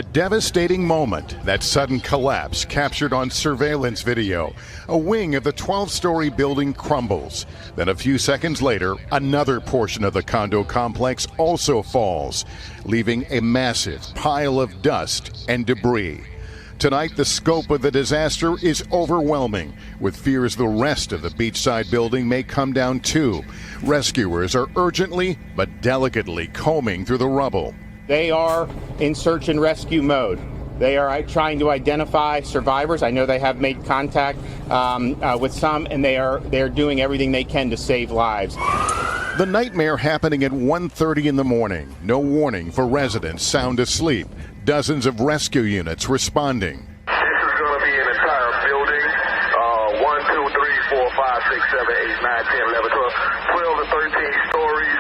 A devastating moment, that sudden collapse captured on surveillance video. A wing of the 12-story building crumbles. Then a few seconds later, another portion of the condo complex also falls, leaving a massive pile of dust and debris. Tonight, the scope of the disaster is overwhelming, with fears the rest of the beachside building may come down too. Rescuers are urgently but delicately combing through the rubble. They are in search and rescue mode. They are trying to identify survivors. I know they have made contact with some, and they are doing everything they can to save lives. The nightmare happening at 1:30 in the morning. No warning for residents sound asleep. Dozens of rescue units responding. This is going to be an entire building. 1, 2, 3, 4, 5, 6, 7, 8, 9, 10, 11, 12, 12 to 13 stories.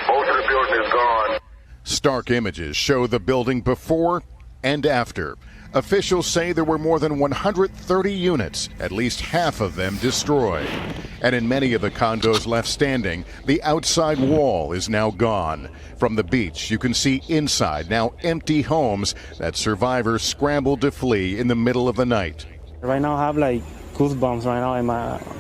Most of the building is gone. Stark images show the building before and after. Officials say there were more than 130 units, at least half of them destroyed. And in many of the condos left standing, the outside wall is now gone. From the beach, you can see inside now empty homes that survivors scrambled to flee in the middle of the night. Right now I have like goosebumps right now, and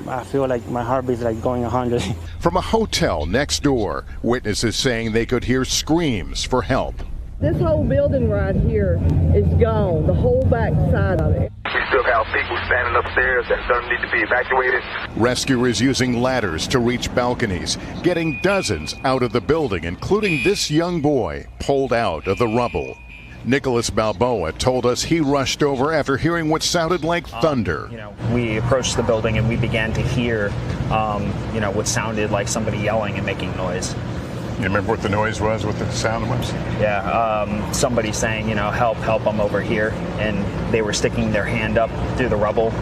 I feel like my heartbeat is like going 100. From a hotel next door, witnesses saying they could hear screams for help. This whole building right here is gone, the whole back side of it. We still have people standing upstairs that don't need to be evacuated. Rescuers using ladders to reach balconies, getting dozens out of the building, including this young boy pulled out of the rubble. Nicholas Balboa told us he rushed over after hearing what sounded like thunder. We approached the building and we began to hear, what sounded like somebody yelling and making noise. You remember what the noise was, what the sound was? Yeah, somebody saying, help, I'm over here. And they were sticking their hand up through the rubble,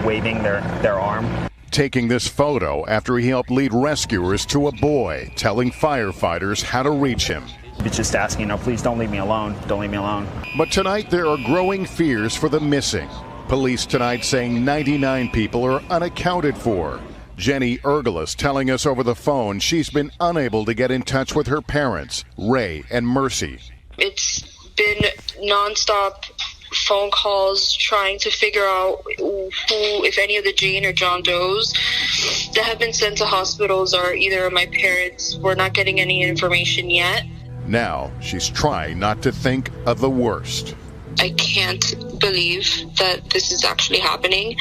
waving their arm. Taking this photo after he helped lead rescuers to a boy, telling firefighters how to reach him. Just asking, please don't leave me alone. Don't leave me alone. But tonight there are growing fears for the missing. Police tonight saying 99 people are unaccounted for. Jenny Ergelis telling us over the phone she's been unable to get in touch with her parents, Ray and Mercy. It's been nonstop phone calls trying to figure out who, if any of the Jane or John Does that have been sent to hospitals are either of my parents. We're not getting any information yet. Now she's trying not to think of the worst. I can't believe that this is actually happening.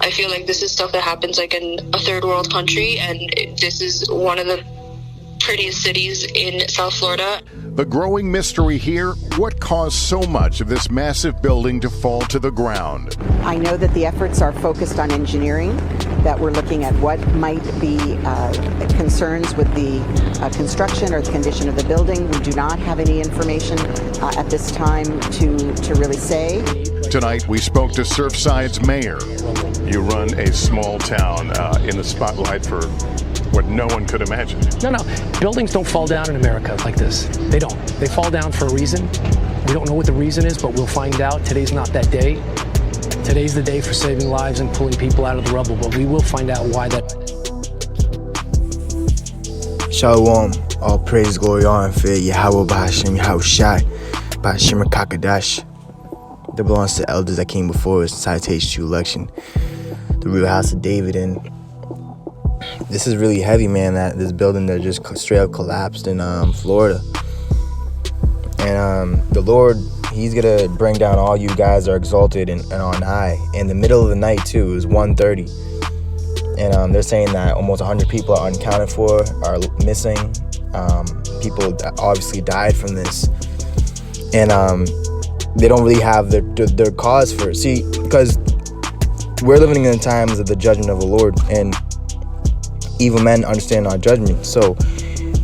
I feel like this is stuff that happens like in a third world country, and this is one of the prettiest cities in South Florida. The growing mystery here, what caused so much of this massive building to fall to the ground? I know that the efforts are focused on engineering, that we're looking at what might be concerns with the construction or the condition of the building. We do not have any information at this time to really say. Tonight we spoke to Surfside's mayor. You run a small town in the spotlight for what no one could imagine. No, buildings don't fall down in America like this. They don't. They fall down for a reason. We don't know what the reason is, but we'll find out. Today's not that day. Today's the day for saving lives and pulling people out of the rubble, but we will find out why that. Shalom, all praise, glory, honor, and fear, Yahweh, Bahashim, Yahushai, Bahashim, Kakadash. That belongs to the elders that came before us, citation to election, the real house of David. And this is really heavy, man, that this building that just straight up collapsed in Florida. And the Lord, he's going to bring down all you guys that are exalted and on high. In the middle of the night, too, it was 1:30. And they're saying that almost 100 people are unaccounted for, are missing. People that obviously died from this. And they don't really have their cause for it. See, because we're living in the times of the judgment of the Lord, and evil men understand our judgment. So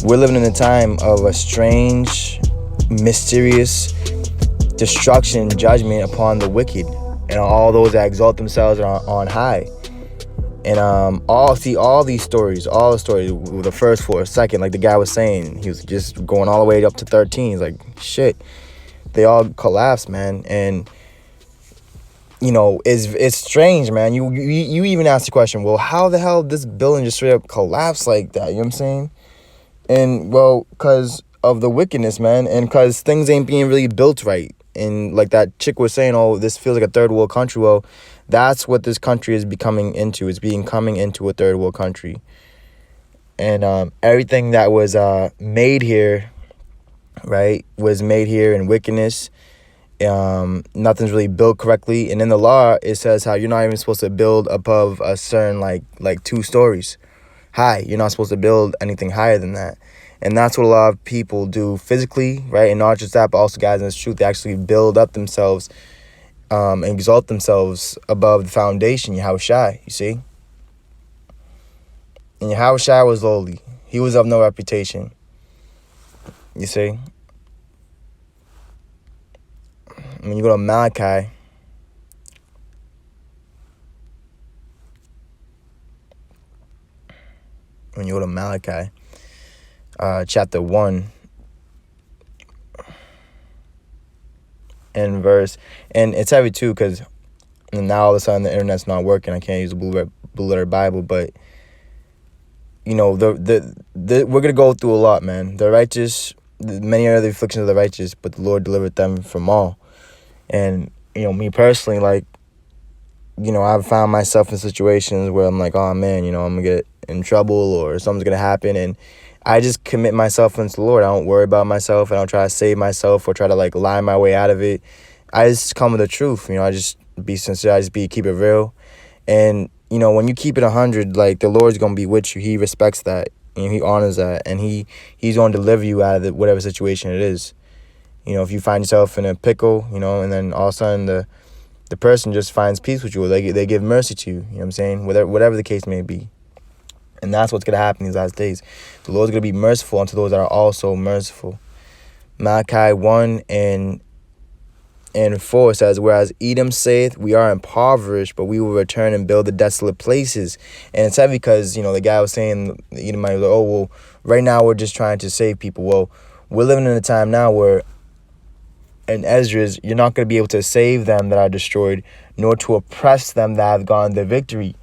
we're living in a time of a strange, mysterious destruction, judgment upon the wicked and all those that exalt themselves on high. And all these stories, all the stories, the first 4, second, like the guy was saying, he was just going all the way up to 13. He's like, shit, they all collapsed, man. And it's strange, man. You even asked the question, well, how the hell did this building just straight up collapse like that? You know what I'm saying? And, well, because of the wickedness, man, and because things ain't being really built right. And like that chick was saying, oh, this feels like a third world country. Well, that's what this country is becoming into. It's coming into a third world country. And everything that was made here, right, was made here in wickedness. Nothing's really built correctly. And in the law, it says how you're not even supposed to build above a certain, like 2 stories high. You're not supposed to build anything higher than that. And that's what a lot of people do physically, right? And not just that, but also, guys, in this truth, they actually build up themselves and exalt themselves above the foundation, Yahushua, you see? And Yahushua was lowly. He was of no reputation, you see? When you go to Malachi, chapter 1 and verse, and it's heavy too, because now all of a sudden the internet's not working. I can't use the blue letter Bible, but you know, we're gonna go through a lot, man. The righteous, many are the afflictions of the righteous, but the Lord delivered them from all. And you know, me personally, like, you know, I've found myself in situations where I'm like, oh man, you know, I'm gonna get in trouble or something's gonna happen, and I just commit myself into the Lord. I don't worry about myself. I don't try to save myself or try to like lie my way out of it. I just come with the truth. You know, I just be sincere. I just keep it real. And you know, when you keep it 100, like, the Lord's gonna be with you. He respects that, and He honors that, and He's gonna deliver you out of whatever situation it is. You know, if you find yourself in a pickle, you know, and then all of a sudden the person just finds peace with you, or they give mercy to you. You know what I'm saying? Whatever the case may be. And that's what's going to happen these last days. The Lord's going to be merciful unto those that are also merciful. Malachi 1 and 4 says, whereas Edom saith, we are impoverished, but we will return and build the desolate places. And it's heavy because, you know, the guy was saying, the Edomite was like, oh, well, right now we're just trying to save people. Well, we're living in a time now where in Esdras, you're not going to be able to save them that are destroyed, nor to oppress them that have gone their victory.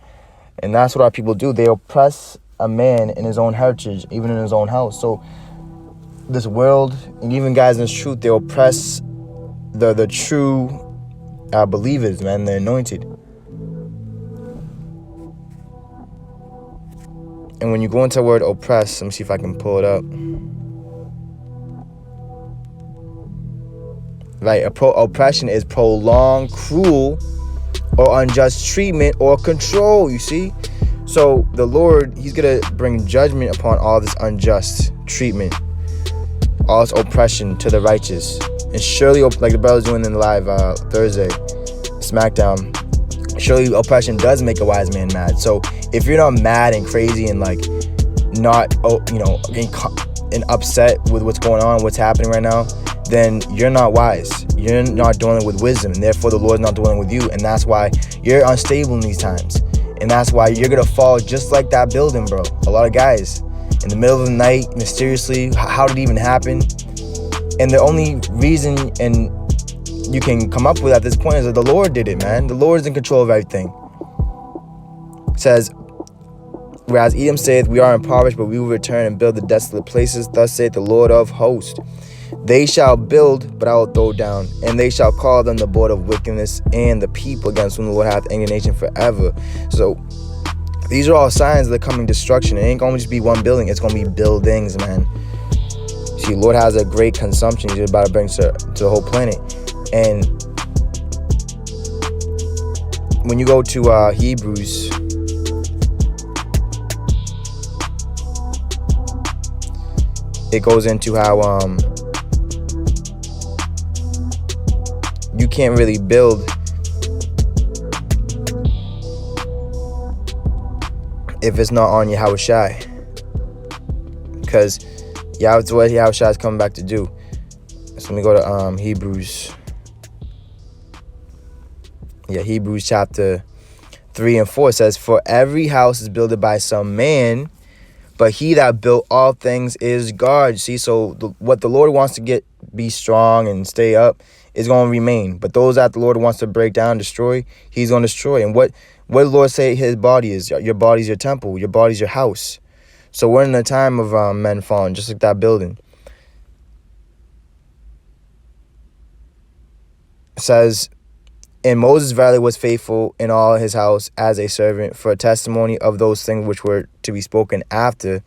And that's what our people do. They oppress a man in his own heritage, even in his own house. So this world, and even guys in this truth, they oppress the true believers, man, the anointed. And when you go into the word oppress, let me see if I can pull it up. Right, oppression is prolonged, cruel, or unjust treatment or control, you see? So the Lord, He's going to bring judgment upon all this unjust treatment, all this oppression to the righteous. And surely, like the brother's doing in the live Thursday SmackDown, surely oppression does make a wise man mad. So if you're not mad and crazy and like not, you know, and upset with what's going on, what's happening right now, then you're not wise. You're not dealing with wisdom, and therefore the Lord's not dealing with you. And that's why you're unstable in these times. And that's why you're going to fall just like that building, bro. A lot of guys, in the middle of the night, mysteriously, how did it even happen? And the only reason and you can come up with at this point is that the Lord did it, man. The Lord is in control of everything. It says, whereas Edom saith, we are impoverished, but we will return and build the desolate places. Thus saith the Lord of hosts. They shall build, but I will throw down, and they shall call them the board of wickedness, and the people against whom the Lord hath indignation forever. So these are all signs of the coming destruction. It ain't going to just be one building. It's going to be buildings, man. See, the Lord has a great consumption He's about to bring to the whole planet. And when you go to Hebrews, it goes into how you can't really build if it's not on Yahushua, because it's what Yahushua is coming back to do. So let me go to Hebrews. Yeah, Hebrews chapter 3 and 4 says, for every house is builded by some man, but he that built all things is God. See, so what the Lord wants to be strong and stay up is going to remain. But those that the Lord wants to break down, destroy, He's going to destroy. And what the Lord say His body is? Your body is your temple. Your body is your house. So we're in a time of men falling, just like that building. says, and Moses verily was faithful in all his house as a servant for a testimony of those things which were to be spoken after.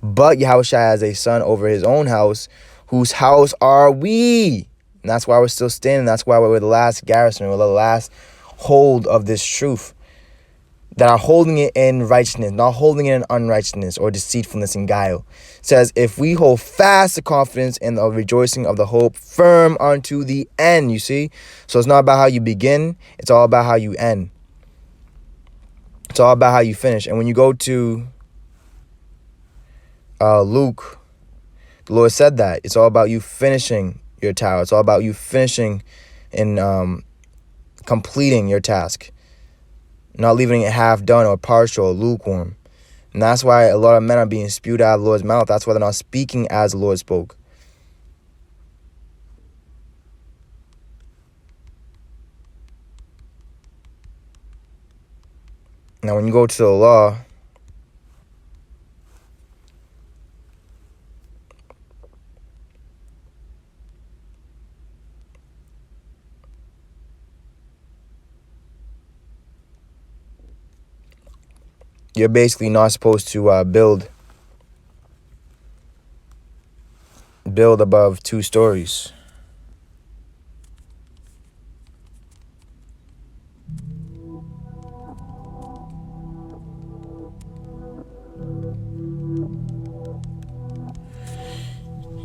But Yahushua has a son over his own house, whose house are we. And that's why we're still standing. That's why we're the last garrison. We're the last hold of this truth. That are holding it in righteousness, not holding it in unrighteousness or deceitfulness and guile. It says, if we hold fast the confidence and the rejoicing of the hope firm unto the end, you see? So it's not about how you begin, it's all about how you end. It's all about how you finish. And when you go to Luke, the Lord said that. It's all about you finishing your tower. It's all about you finishing and completing your task. Not leaving it half done or partial or lukewarm. And that's why a lot of men are being spewed out of the Lord's mouth. That's why they're not speaking as the Lord spoke. Now when you go to the law, you're basically not supposed to build above 2 stories.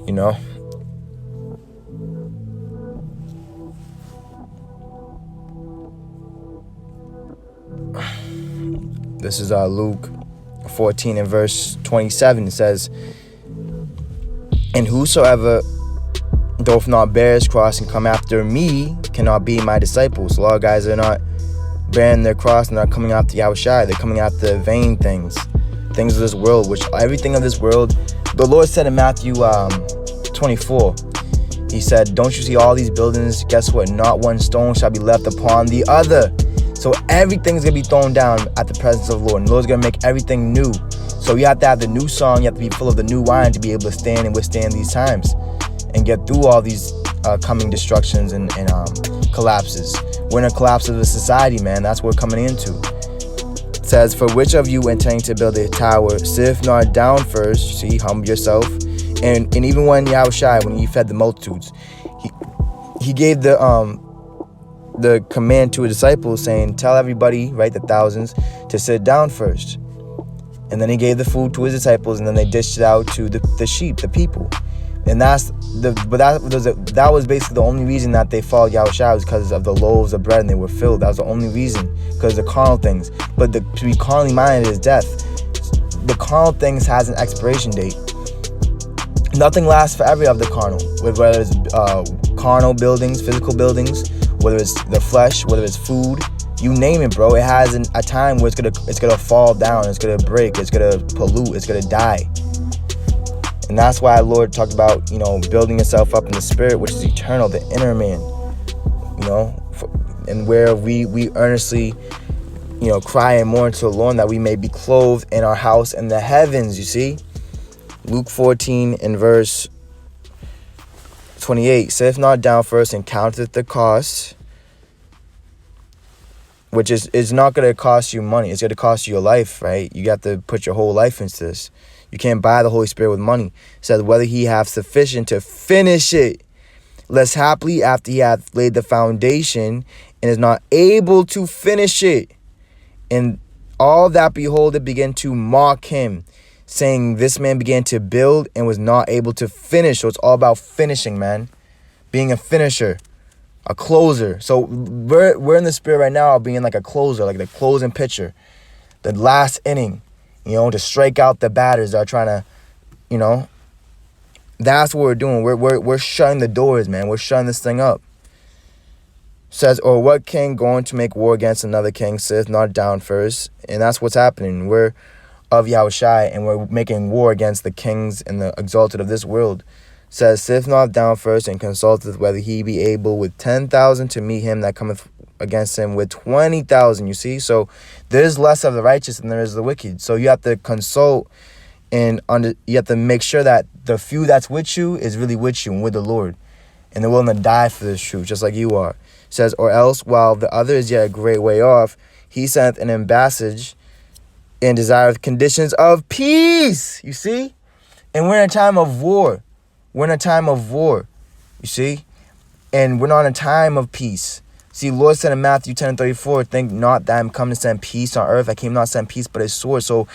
You know? This is Luke 14 and verse 27. It says, and whosoever doth not bear his cross and come after me cannot be my disciples. A lot of guys are not bearing their cross and not coming after Yahushua. They're coming after vain things of this world, which everything of this world. The Lord said in Matthew 24, he said, don't you see all these buildings? Guess what? Not one stone shall be left upon the other. So everything's going to be thrown down at the presence of the Lord. And the Lord's going to make everything new. So you have to have the new song. You have to be full of the new wine to be able to stand and withstand these times and get through all these coming destructions and collapses. We're in a collapse of the society, man. That's what we're coming into. It says, for which of you intending to build a tower, sift not down first, see, humble yourself. And even when Yahushua, when he fed the multitudes, he gave the command to his disciples saying, tell everybody, right, the thousands, to sit down first. And then he gave the food to his disciples, and then they dished it out to the sheep, the people. And that was basically the only reason that they followed Yahushua, was because of the loaves of bread and they were filled. That was the only reason, because of the carnal things. But to be carnally minded is death. The carnal things has an expiration date. Nothing lasts forever of the carnal, whether it's carnal buildings, physical buildings, whether it's the flesh, whether it's food, you name it, bro. It has a time where it's gonna fall down, it's gonna break, it's gonna pollute, it's gonna die. And that's why the Lord talked about, building yourself up in the spirit, which is eternal, the inner man, and where we earnestly, cry and mourn to the Lord that we may be clothed in our house in the heavens, you see. Luke 14 and verse 28, sit not down first and counteth the cost, which is not going to cost you money. It's going to cost you your life, right? You got to put your whole life into this. You can't buy the Holy Spirit with money. It says, whether he have sufficient to finish it, lest haply after he hath laid the foundation and is not able to finish it, and all that behold it begin to mock him, saying, this man began to build and was not able to finish. So it's all about finishing, man. Being a finisher, a closer. So we're in the spirit right now of being like a closer, like the closing pitcher, the last inning, to strike out the batters that are trying to, that's what we're doing. We're shutting the doors, man. We're shutting this thing up. Says, or what king going to make war against another king sitteth not down first? And that's what's happening. We're of Yahushua, and we're making war against the kings and the exalted of this world. Says, sitteth not down first, and consulteth whether he be able with 10,000 to meet him that cometh against him with 20,000. You see, so there's less of the righteous than there is the wicked. So you have to consult, and you have to make sure that the few that's with you is really with you and with the Lord. and they're willing to die for this truth, just like you are. It says, or else, while the other is yet a great way off, he sent an ambassage and desireth conditions of peace. You see? And we're in a time of war. We're in a time of war. You see? And we're not in a time of peace. See, Lord said in Matthew 10:34, think not that I'm come to send peace on earth. I came not to send peace, but a sword. So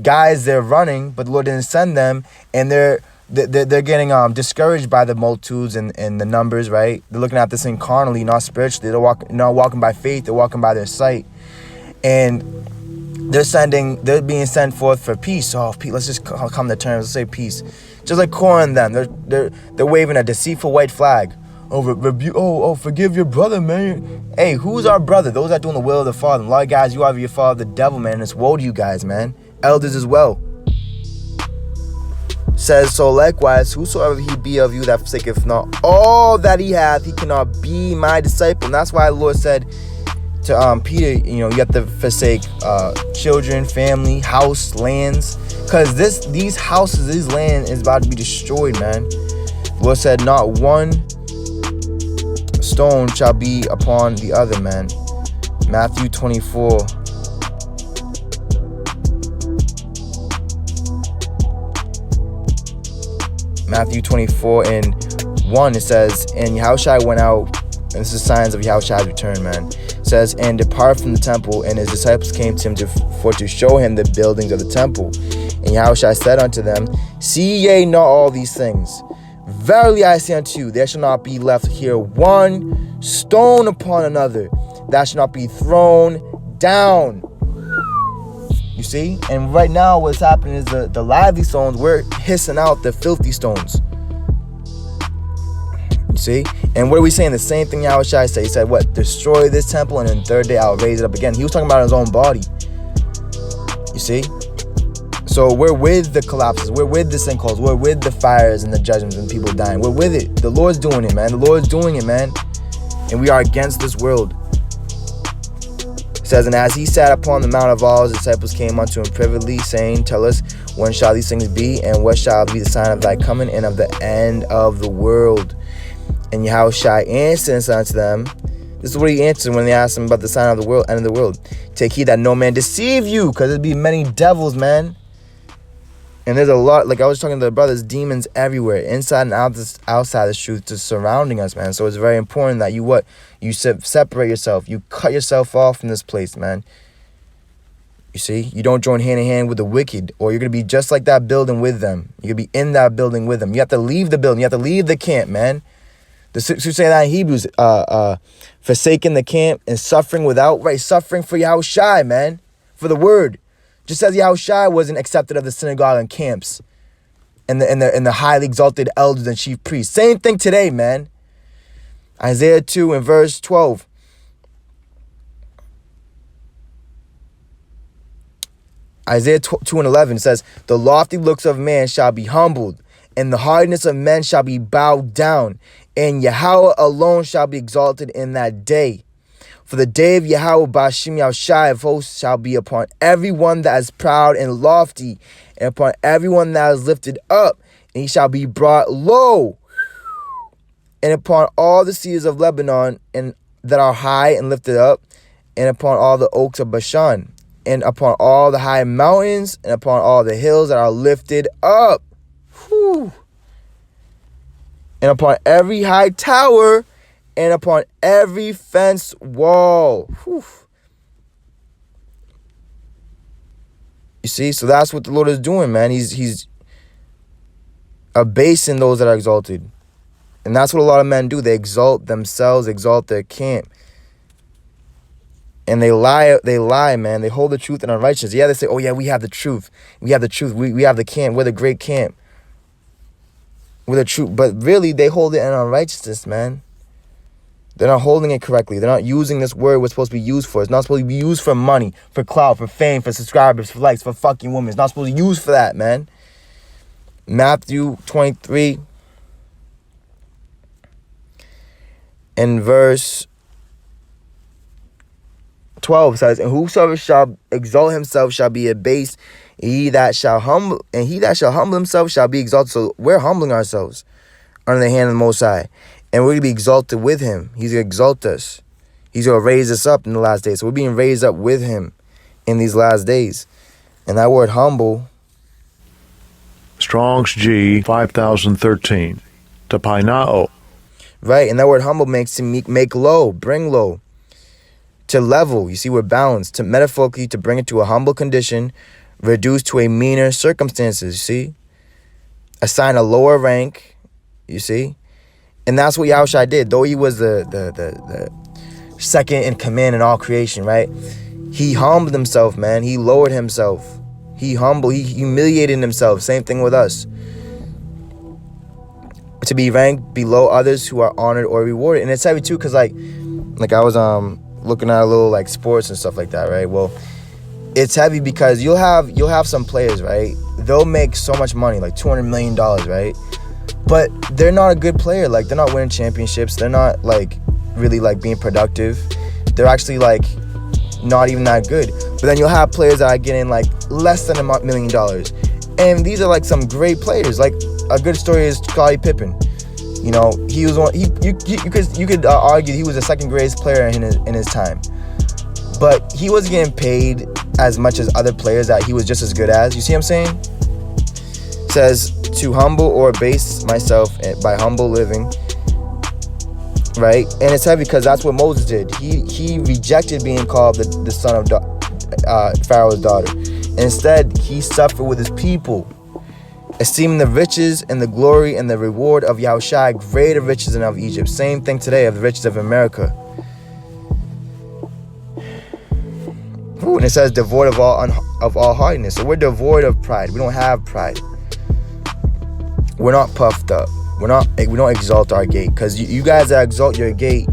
guys, they're running, but the Lord didn't send them, and they're getting discouraged by the multitudes and the numbers, right? They're looking at this thing carnally, not spiritually. They're not walking by faith, they're walking by their sight. And they're being sent forth for peace. Oh, peace, let's just come to terms, let's say peace. Just like Korah and them, they're waving a deceitful white flag. Forgive your brother, man. Hey, who's our brother? Those that doing the will of the Father. A lot of guys, you are your father, the devil, man. And it's woe to you guys, man. Elders as well. Says, so likewise, whosoever he be of you that forsaketh not all that he hath, he cannot be my disciple. And that's why the Lord said to Peter, you have to forsake children, family, house, lands. Because these houses, this land is about to be destroyed, man. The Lord said, not one stone shall be upon the other, man. Matthew 24. Matthew 24 and 1, it says, and Yahushua went out, and this is signs of Yahushua's return, man. It says, and departed from the temple, and his disciples came to him to show him the buildings of the temple. And Yahushua said unto them, see ye not all these things? Verily I say unto you, there shall not be left here one stone upon another that shall not be thrown down. You see? And right now what's happening is the lively stones, we're hissing out the filthy stones. You see? And what are we saying? The same thing Yahushua said. He said, what? Destroy this temple, and then the third day I'll raise it up again. He was talking about his own body. You see? So we're with the collapses, we're with the sinkholes, we're with the fires and the judgments and people dying. We're with it. The Lord's doing it, man. The Lord's doing it, man. And we are against this world. It says, and as he sat upon the Mount of Olives, the disciples came unto him privately, saying, tell us, when shall these things be, and what shall be the sign of thy coming and of the end of the world? And Yahushua answered and said unto them, this is what he answered when they asked him about the sign of the world, end of the world. Take heed that no man deceive you, because there'll be many devils, man. And there's a lot, like I was talking to the brothers, demons everywhere, inside and outside the truth, just surrounding us, man. So it's very important that you separate yourself. You cut yourself off from this place, man. You see? You don't join hand in hand with the wicked, or you're going to be just like that building with them. You're going to be in that building with them. You have to leave the building. You have to leave the camp, man. The scriptures say that in Hebrews, forsaking the camp and suffering suffering for Yahushua, man, for the word. Just as Yahushua wasn't accepted of the synagogue and camps and the highly exalted elders and chief priests. Same thing today, man. Isaiah 2 and verse 12. Isaiah 2 and 11 says, the lofty looks of man shall be humbled, and the hardness of men shall be bowed down, and Yahweh alone shall be exalted in that day. For the day of Yahweh Bashim Yahushua of hosts shall be upon everyone that is proud and lofty, and upon everyone that is lifted up, and he shall be brought low. And upon all the cedars of Lebanon, and that are high and lifted up, and upon all the oaks of Bashan, and upon all the high mountains, and upon all the hills that are lifted up. Whew. And upon every high tower, and upon every fenced wall. Whew. You see, so that's what the Lord is doing, man. He's abasing those that are exalted. And that's what a lot of men do. They exalt themselves, exalt their camp. And they lie, man. They hold the truth in unrighteousness. Yeah, they say, oh yeah, we have the truth. We have the truth. We have the camp. We're the great camp. We're the truth. But really, they hold it in unrighteousness, man. They're not holding it correctly. They're not using this word what's supposed to be used for. It's not supposed to be used for money, for clout, for fame, for subscribers, for likes, for fucking women. It's not supposed to be used for that, man. Matthew 23 and verse 12 says, and whosoever shall exalt himself shall be abased, and he that shall humble himself shall be exalted. So we're humbling ourselves under the hand of the Most High. And we're going to be exalted with him. He's going to exalt us. He's going to raise us up in the last days. So we're being raised up with him in these last days. And that word humble. Strong's G 5013. Tapainao. Right. And that word humble makes to make low, bring low. To level. You see, we're balanced. To metaphorically, to bring it to a humble condition, reduced to a meaner circumstances. You see? Assign a lower rank. You see? And that's what Yahushua did. Though he was the second in command in all creation, right? He humbled himself, man. He lowered himself. He humiliated himself. Same thing with us. To be ranked below others who are honored or rewarded. And it's heavy too, because like I was looking at a little like sports and stuff like that, right? Well, it's heavy because you'll have some players, right? They'll make so much money, like $200 million, right? But they're not a good player. Like, they're not winning championships. They're not like really like being productive. They're actually like not even that good. But then you'll have players that are getting like less than $1 million. And these are like some great players. Like, a good story is Scottie Pippen. You know, he was one. You could argue he was the second greatest player in his time, but he wasn't getting paid as much as other players that he was just as good as. You see what I'm saying? It says to humble or abase myself by humble living. Right, and it's heavy because that's what Moses did. He rejected being called the son of Pharaoh's daughter. And instead, he suffered with his people, esteeming the riches and the glory and the reward of Yahushua greater riches than of Egypt. Same thing today of the riches of America. Ooh, and it says devoid of all haughtiness. So we're devoid of pride. We don't have pride. We're not puffed up. We don't exalt our gate, because you guys that exalt your gate,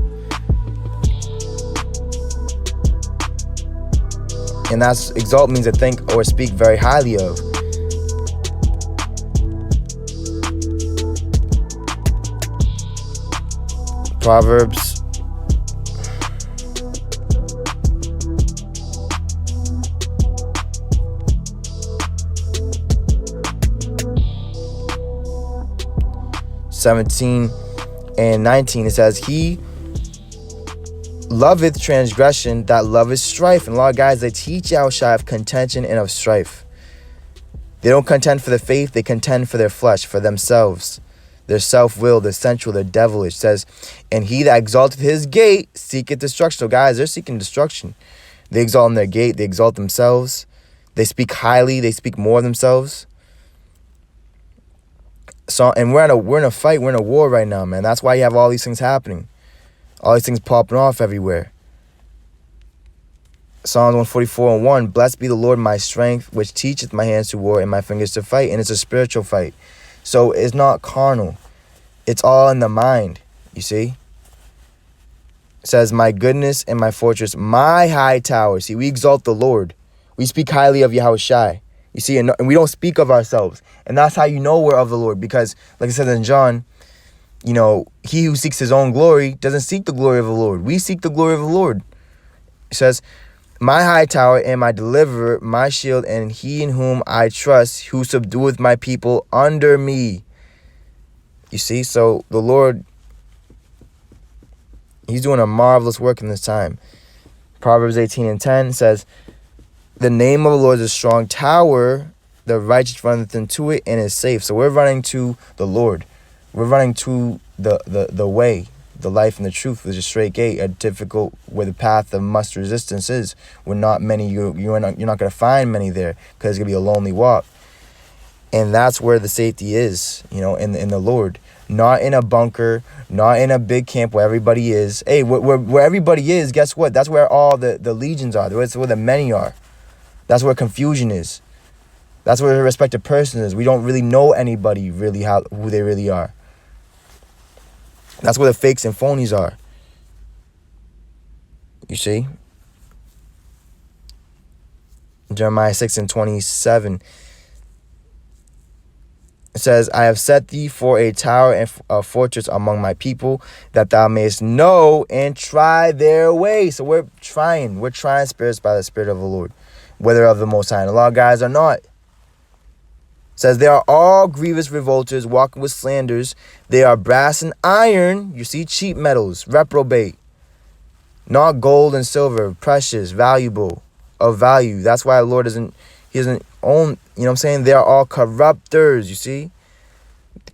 and that's exalt means to think or speak very highly of. Proverbs 17 and 19, it says, he loveth transgression that loveth strife. And a lot of guys, they teach Yahushua of contention and of strife. They don't contend for the faith, they contend for their flesh, for themselves, their self-will, their sensual, their devilish. It says, and he that exalteth his gate seeketh destruction. So guys, they're seeking destruction. They exalt in their gate, they exalt themselves, they speak highly, they speak more of themselves. So, and we're in a fight, we're in a war right now, man. That's why you have all these things happening. All these things popping off everywhere. Psalms 144:1, blessed be the Lord my strength, which teacheth my hands to war and my fingers to fight. And it's a spiritual fight. So it's not carnal. It's all in the mind, you see. It says, my goodness and my fortress, my high tower. See, we exalt the Lord. We speak highly of Yahushua. You see, and we don't speak of ourselves. And that's how you know we're of the Lord. Because, like I said in John, you know, he who seeks his own glory doesn't seek the glory of the Lord. We seek the glory of the Lord. It says, my high tower and my deliverer, my shield, and he in whom I trust, who subdueth my people under me. You see, so the Lord, he's doing a marvelous work in this time. Proverbs 18:10 says, the name of the Lord is a strong tower, the righteous runneth into it and is safe. So we're running to the Lord. We're running to the way, the life and the truth. There's a straight gate, a difficult, where the path of much resistance is. We're not many, you're not going to find many there, because it's going to be a lonely walk. And that's where the safety is, you know, in the Lord. Not in a bunker, not in a big camp where everybody is. Hey, where everybody is, guess what? That's where all the legions are. That's where the many are. That's where confusion is. That's where the respected person is. We don't really know anybody really who they really are. That's where the fakes and phonies are. You see? Jeremiah 6:27. It says, I have set thee for a tower and a fortress among my people, that thou mayest know and try their way. So we're trying spirits by the Spirit of the Lord, whether of the Most High. And a lot of guys are not. says they are all grievous revolters, walking with slanders. They are brass and iron. You see, cheap metals, reprobate. Not gold and silver, precious, valuable, of value. That's why the Lord he doesn't own, you know what I'm saying? They are all corrupters, you see?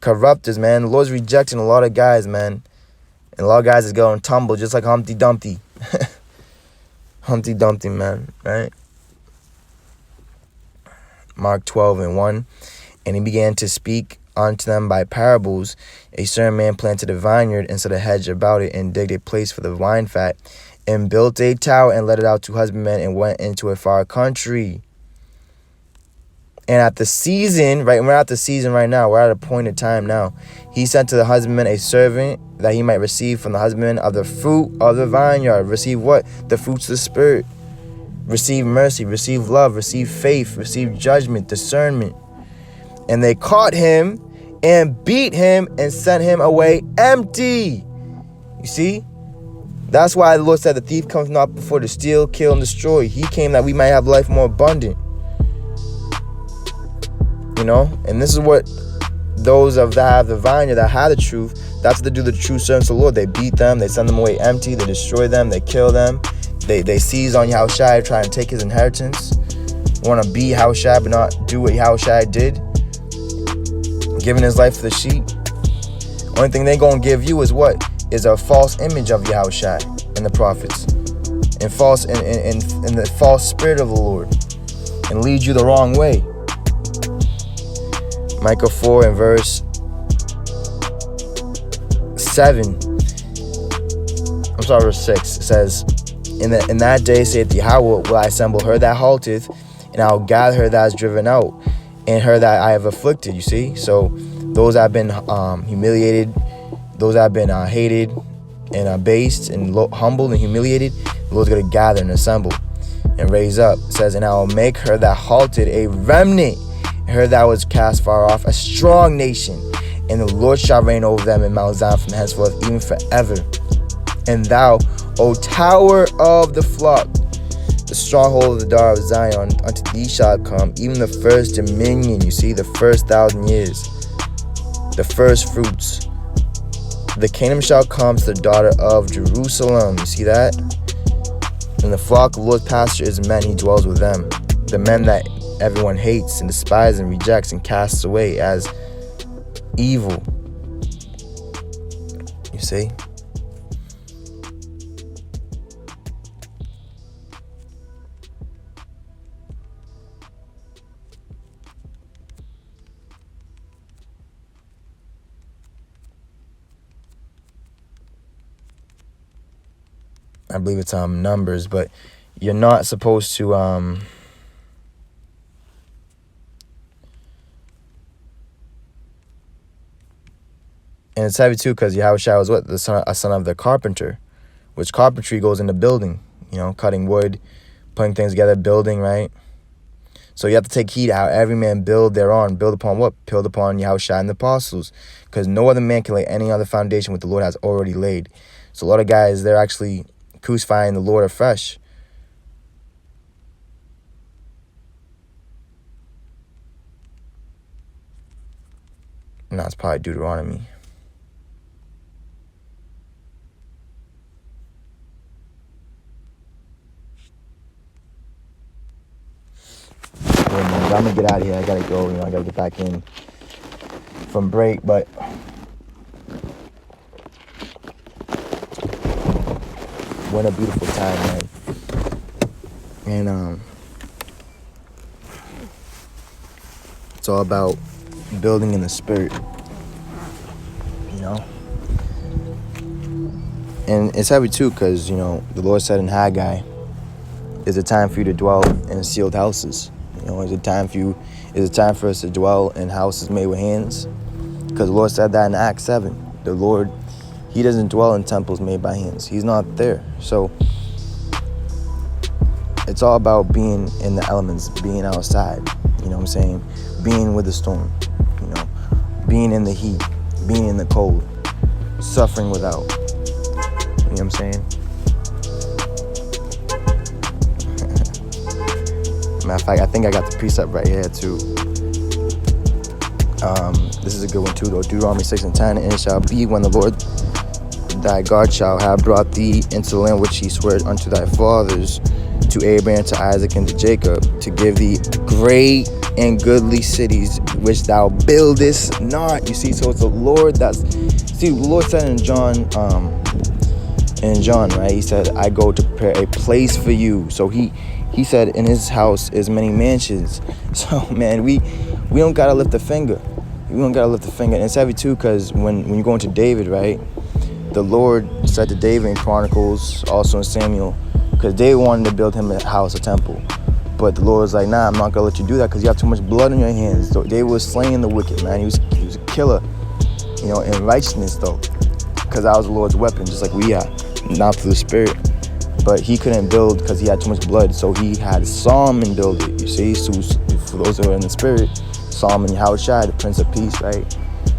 Corrupters, man. The Lord's rejecting a lot of guys, man. And a lot of guys is going tumble, just like Humpty Dumpty. Humpty Dumpty, man, right? Mark 12:1. And he began to speak unto them by parables. A certain man planted a vineyard and set a hedge about it and digged a place for the wine fat and built a tower and let it out to husbandmen and went into a far country. And at the season, right, we're at the season right now. We're at a point in time now. He sent to the husbandman a servant that he might receive from the husbandman of the fruit of the vineyard. Receive what? The fruits of the Spirit. Receive mercy, receive love, receive faith, receive judgment, discernment. And they caught him and beat him and sent him away empty. You see? That's why the Lord said the thief comes not before to steal, kill, and destroy. He came that we might have life more abundant. You know? And this is what those that have the vineyard, that have the truth, that's what they do, the true servants of the Lord. They beat them, they send them away empty, they destroy them, they kill them. They seize on Yahushua, try and take his inheritance. Want to be Yahushua but not do what Yahushua did. Giving his life for the sheep. Only thing they gonna give you is what? Is a false image of Yahushua and the prophets. And false in the false spirit of the Lord. And lead you the wrong way. Micah 4 and verse 7. I'm sorry, verse 6. It says, In that day, saith Yahweh, will I assemble her that halteth, and I will gather her that is driven out, and her that I have afflicted. You see? So those that have been humiliated, those that have been hated and abased and humbled and humiliated, the Lord's going to gather and assemble and raise up. It says, and I will make her that halted a remnant, and her that was cast far off a strong nation, and the Lord shall reign over them in Mount Zion from henceforth even forever. And thou, O tower of the flock, the stronghold of the daughter of Zion, unto thee shall come, even the first dominion, you see, the first 1,000 years, the first fruits. The kingdom shall come to the daughter of Jerusalem, you see that? And the flock of the Lord's pasture is men, he dwells with them. The men that everyone hates and despises and rejects and casts away as evil. You see? I believe it's Numbers, but you're not supposed to and it's heavy too, because Yahushua was what? A son of the carpenter, which carpentry goes into building, you know, cutting wood, putting things together, building, right? So you have to take heed how every man build thereon. Build upon what? Build upon Yahushua and the apostles, because no other man can lay any other foundation what the Lord has already laid. So a lot of guys, they're actually crucifying the Lord afresh. And that's probably Deuteronomy. Yeah, man, I'm gonna get out of here. I gotta go. I gotta get back in from break, but what a beautiful time, man. And it's all about building in the spirit, you know. And it's heavy too, because the Lord said in Haggai, "There's a time for you to dwell in sealed houses." There's a time for us to dwell in houses made with hands, because the Lord said that in Acts 7. The Lord, he doesn't dwell in temples made by hands. He's not there. So it's all about being in the elements, being outside, you know what I'm saying? Being with the storm, being in the heat, being in the cold, suffering without, you know what I'm saying? Matter of fact, I think I got the precept right here too. This is a good one too, though. Deuteronomy 6:10, and it shall be when the Lord thy God shall have brought thee into the land which he swore unto thy fathers, to Abraham, to Isaac, and to Jacob, to give thee great and goodly cities which thou buildest not. You see, so it's the Lord the Lord said in John, right? He said, I go to prepare a place for you. So he said in his house is many mansions. So man, we don't gotta lift a finger. We don't gotta lift a finger. And it's heavy too, because when you go into David, right? The Lord said to David in Chronicles, also in Samuel, because David wanted to build him a house, a temple. But the Lord was like, nah, I'm not gonna let you do that because you have too much blood on your hands. So David was slaying the wicked, man. He was a killer, in righteousness though. Because that was the Lord's weapon, just like we are, not through the Spirit. But he couldn't build because he had too much blood. So he had Solomon build it, you see? So for those who are in the Spirit, Solomon Yahushua, the Prince of Peace, right?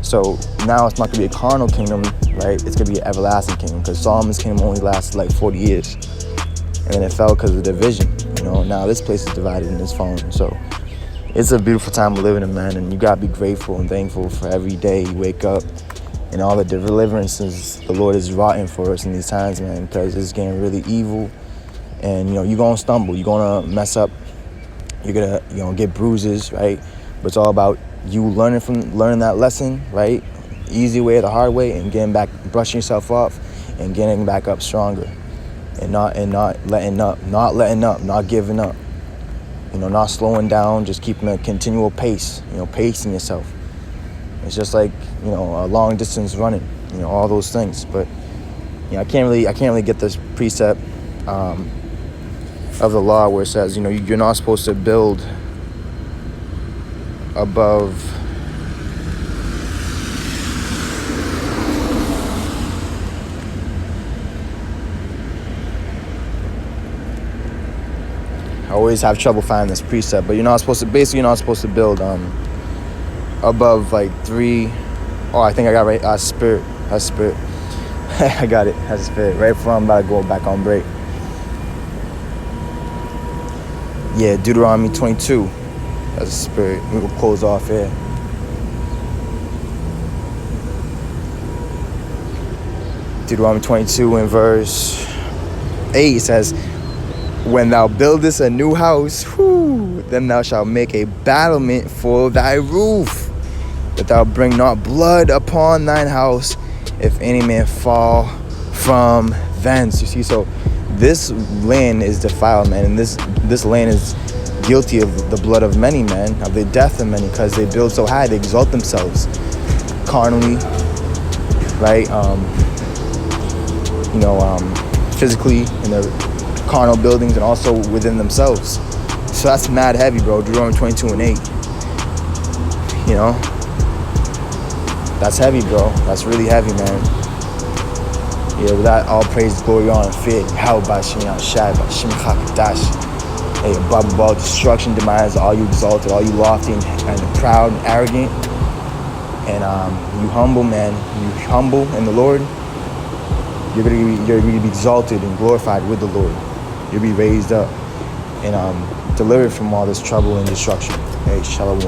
So now it's not gonna be a carnal kingdom, right? It's gonna be an everlasting kingdom, because Solomon's kingdom only lasted like 40 years. And then it fell because of the division, Now this place is divided and it's fallen. So it's a beautiful time we're living in, man. And you gotta be grateful and thankful for every day you wake up and all the deliverances the Lord is wrought for us in these times, man, because it's getting really evil. And, you're gonna stumble, you're gonna mess up, you're gonna, get bruises, right? But it's all about you learning that lesson, right? Easy way or the hard way, and getting back, brushing yourself off and getting back up stronger, and not letting up, not giving up, not slowing down, just keeping a continual pace, pacing yourself. It's just like, a long distance running, all those things. But I can't really get this precept of the law where it says, you're not supposed to build above I always have trouble finding this precept, but you're not supposed to build above like 3. Oh, I think I got right. That's spirit. I got it. That's spirit. Right before I'm about to go back on break. Yeah, Deuteronomy 22. That's a spirit. We will close off here. Deuteronomy 22 in verse 8 says, when thou buildest a new house, then thou shalt make a battlement for thy roof, that thou bring not blood upon thine house, if any man fall from thence. You see, so this land is defiled, man, and this land is guilty of the blood of many, man, of the death of many, because they build so high, they exalt themselves carnally, right? Physically in the carnal buildings, and also within themselves. So that's mad heavy, bro. Deuteronomy 22 and 8. That's heavy, bro. That's really heavy, man. Yeah, with that, all praise, glory, honor, and fear. How about Shem Shai, by Shem Hakadash. Hey, above all destruction, demise, all you exalted, all you lofty and proud and arrogant. And you humble, man. You humble in the Lord. You're gonna be exalted and glorified with the Lord. You'll be raised up and delivered from all this trouble and destruction. Hey, shalom.